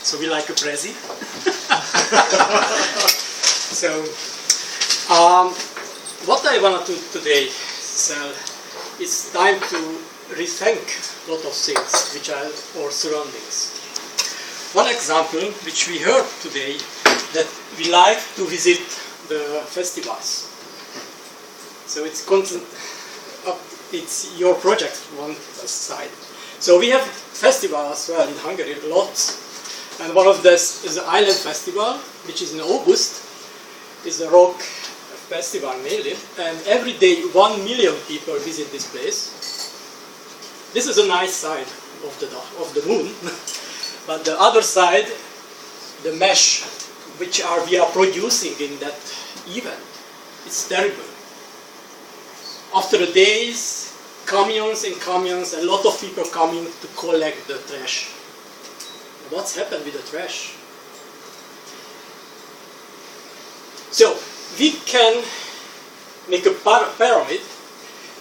So we like a Prezi. So what I want to do today is time to rethink a lot of things which are our surroundings. One example which we heard today, that we like to visit the festivals. So it's your project one side. So we have festivals as well in Hungary, lots. And one of this is the Island Festival, which is in August. It's a rock festival mainly, and every day 1 million people visit this place. This is a nice side of the moon, but the other side, the mesh which we are producing in that event, it's terrible. After the days, camions and camions, a lot of people coming to collect the trash. What's happened with the trash? So we can make a pyramid.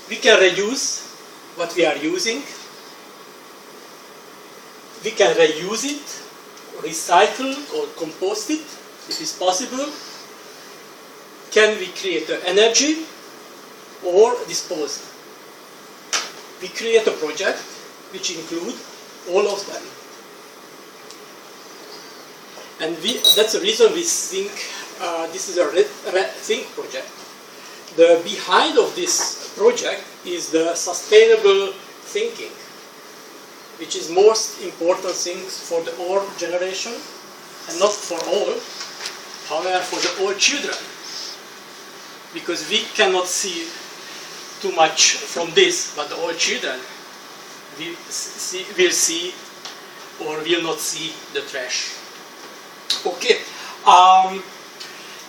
We can reduce what we are using. We can reuse it, recycle or compost it, if it's possible. Can we create energy or dispose? We create a project which includes all of them. And that's the reason we think this is a ReTHINK project. The behind of this project is the sustainable thinking, which is most important thing for the old generation, and not for all, however for the old children. Because we cannot see too much from this, but the old children will see or will not see the trash. Okay,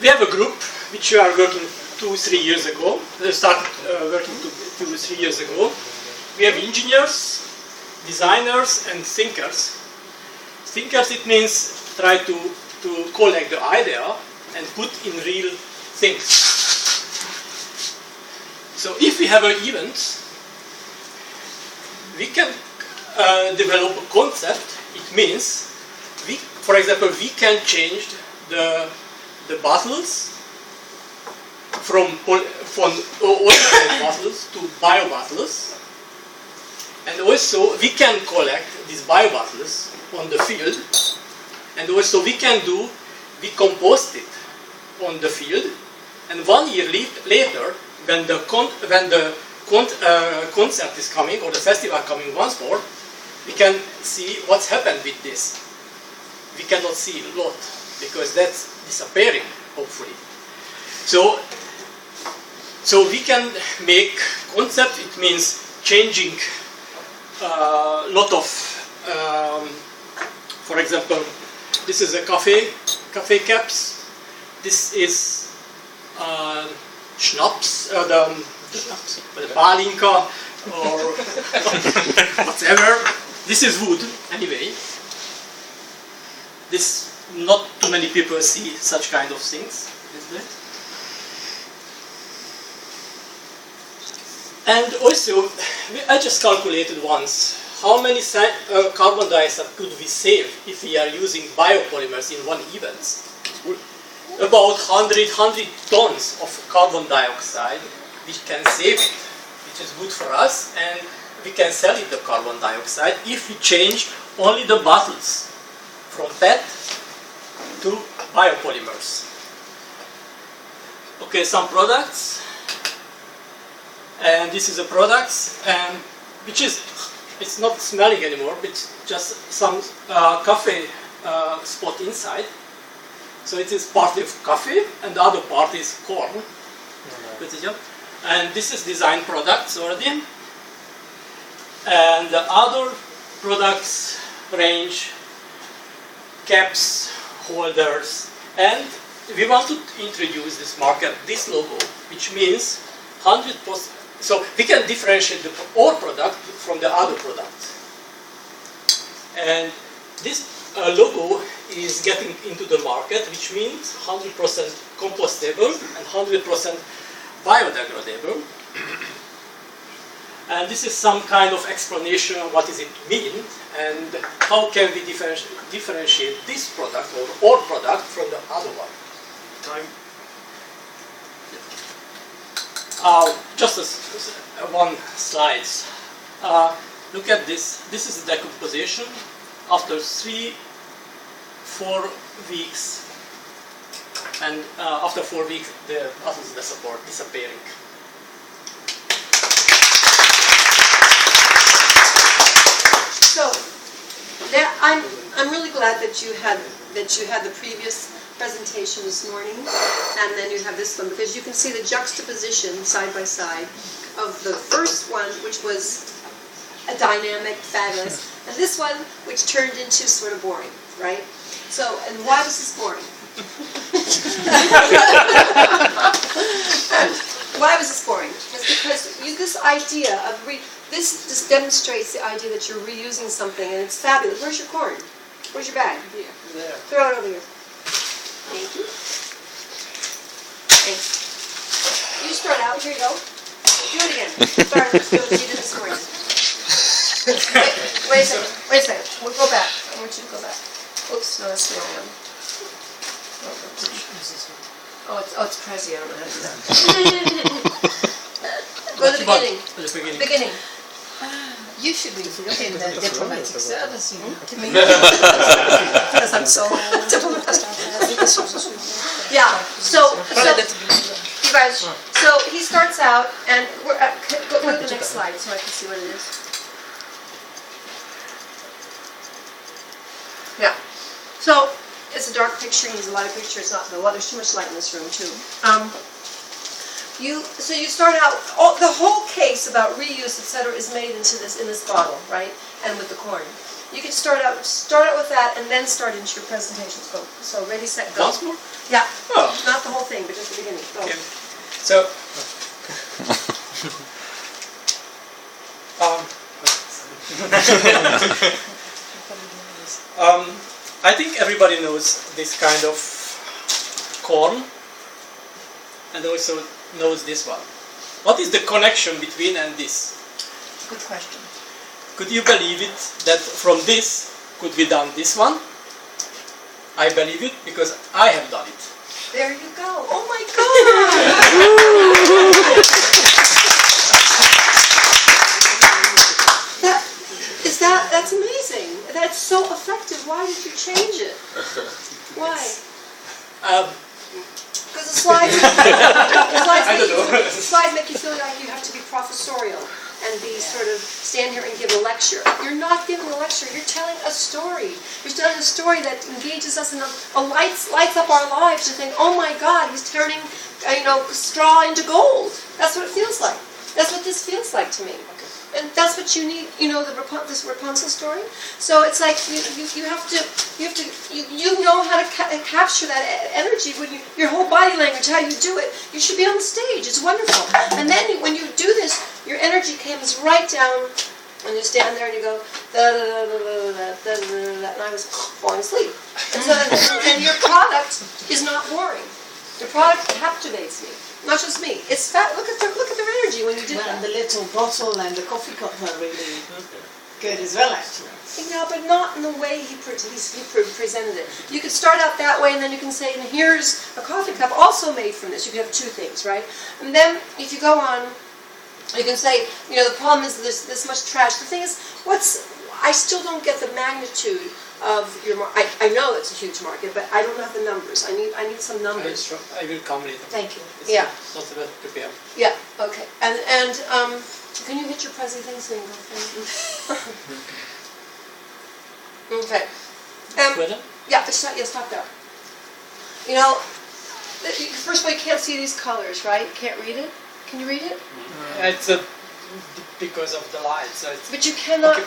we have a group which we are working 2-3 years ago. They started working 2-3 years ago. We have engineers, designers, and thinkers. Thinkers, it means try to collect the idea and put in real things. So if we have an event, we can develop a concept. It means for example, we can change the bottles from ordinary bottles to bio bottles, and also we can collect these bio bottles on the field, and also we compost it on the field, and 1 year later, when the concert is coming or the festival coming once more, we can see what's happened with this. We cannot see a lot because that's disappearing, hopefully. So we can make concept. It means changing a lot of. For example, this is a cafe caps. This is schnapps, the balinka or whatever. This is wood anyway. Not too many people see such kind of things, isn't it? And also, I just calculated once how many carbon dioxide could we save if we are using biopolymers in one event. About 100 tons of carbon dioxide we can save it, which is good for us, and we can sell it the carbon dioxide if we change only the bottles from PET to biopolymers. Okay, some products, and this is a products, and it's not smelling anymore, it's just some coffee spot inside. So it is partly of coffee, and the other part is corn. And this is design products already. And the other products range caps, holders, and we want to introduce this market, this logo, which means 100%. So we can differentiate our product from the other product. And this logo is getting into the market, which means 100% compostable and 100% biodegradable. And this is some kind of explanation of what does it mean and how can we differentiate this product or our product from the other one. Time. Just one slide. Look at this. This is the decomposition after 3-4 weeks, and after 4 weeks the atoms are disappearing. So, I'm really glad that you had the previous presentation this morning, and then you have this one, because you can see the juxtaposition side by side of the first one, which was a dynamic, fabulous, and this one, which turned into sort of boring, right? So, and why was this boring? Why was this boring? It's because this idea of this demonstrates the idea that you're reusing something, and it's fabulous. Where's your corn? Where's your bag? Here. There. Throw it over here. Thank you. Thanks. You start out. Here you go. Do it again. Start. Let's do what you did this morning. Wait a second. Wait a second. We'll go back. I want you to go back. Oops. No, that's the wrong one. Oh, it's Prezi. I don't know how to do that. Go to the beginning. Beginning. You should be in the diplomatic service, you know, to make because I'm so diplomatic. Yeah. So you guys. So he starts out, and we're go to the next slide so I can see what it is. Yeah. So it's a dark picture. He needs a light picture. It's not. There's too much light in this room too. So you start out, the whole case about reuse, etc., is made in this bottle, right? And with the corn. You can start out with that, and then start into your presentations. Go. So ready, set, go. Once more? Yeah. Oh. Not the whole thing, but just the beginning. Go. Okay. So. I think everybody knows this kind of corn, and also knows this one. What is the connection between and this? Good question. Could you believe it that from this could be done this one? I believe it because I have done it. There you go. Oh my God! That's amazing. That's so effective. Why did you change it? Why? Because the slides make you feel like you have to be professorial and be sort of stand here and give a lecture. You're not giving a lecture. You're telling a story. You're telling a story that engages us and lights up our lives to think, oh my God, he's turning, straw into gold. That's what it feels like. That's what this feels like to me. And that's what you need, this Rapunzel story. So it's like you know how to capture that energy when your whole body language, how you do it. You should be on the stage. It's wonderful. And then when you do this, your energy comes right down, and you stand there and you go da da da da da da da da, and I was falling asleep. And so then your product is not boring. Your product captivates me. Not just me. It's fat. Look at their energy when you did that. And the little bottle and the coffee cup are really good as well, actually. Yeah, but not in the way he presented it. You could start out that way, and then you can say, and here's a coffee cup also made from this. You could have two things, right? And then if you go on, you can say, the problem is there's this much trash. The thing is, I still don't get the magnitude of your market. I know it's a huge market, but I don't have the numbers. I need some numbers. I will come later. Thank you. It's yeah. Not about prepare. Yeah. Okay. And can you hit your Prezi thing so you can go through? Okay. Yeah. Stop there. First of all, you can't see these colors, right? You can't read it. Can you read it? It's because of the light. So but you cannot. Okay.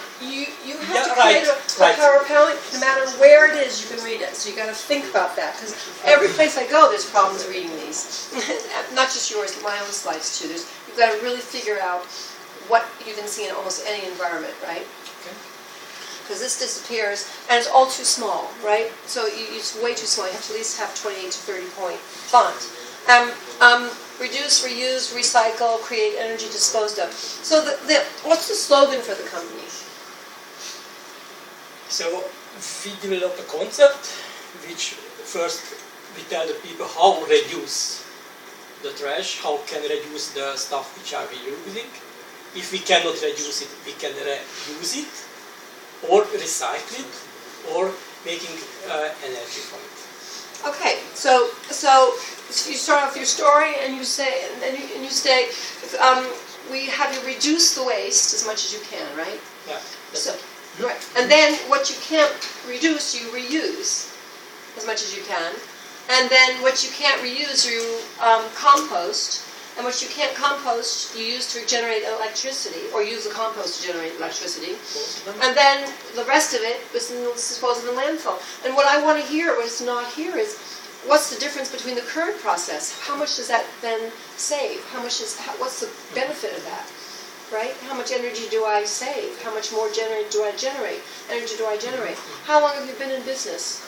You have to create a PowerPoint. No matter where it is, you can read it. So you got to think about that, because every place I go, there's problems reading these. Not just yours, but my own slides too. You've got to really figure out what you can see in almost any environment, right? Because this disappears, and it's all too small, right? So it's way too small. You have to at least have 28 to 30 point font. reduce, reuse, recycle, create energy disposed of. So what's the slogan for the company? So we develop a concept which first we tell the people how reduce the trash, how can reduce the stuff which are we using. If we cannot reduce it, we can reuse it, or recycle it, or making energy from it. Okay, so you start off your story and you say, we have you reduce the waste as much as you can, right? Yeah. So, right, and then what you can't reduce, you reuse as much as you can, and then what you can't reuse, you compost. And what you can't compost, you use to generate electricity, or use the compost to generate electricity. And then the rest of it is disposed of in landfill. And what I want to hear, what's not here, is what's the difference between the current process? How much does that then save? What's the benefit of that? Right? How much energy do I save? How much more energy do I generate? How long have you been in business?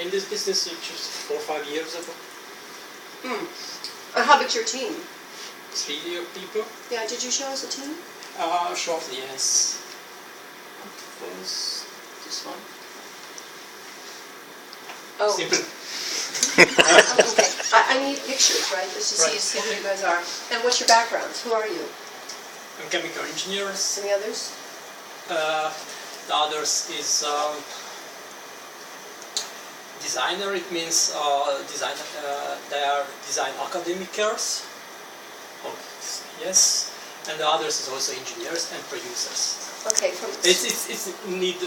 In this business, just 4 or 5 years ago. And how big's your team? 3 people. Yeah, did you show us a team? Shortly, yes. What was this one? Oh. Simple. Okay. I need pictures, right? Just to see who you guys are. And what's your backgrounds? Who are you? I'm chemical engineers. Any others? The others is designer. It means they are design academics. Oh, yes. And the others is also engineers and producers. Okay. It's need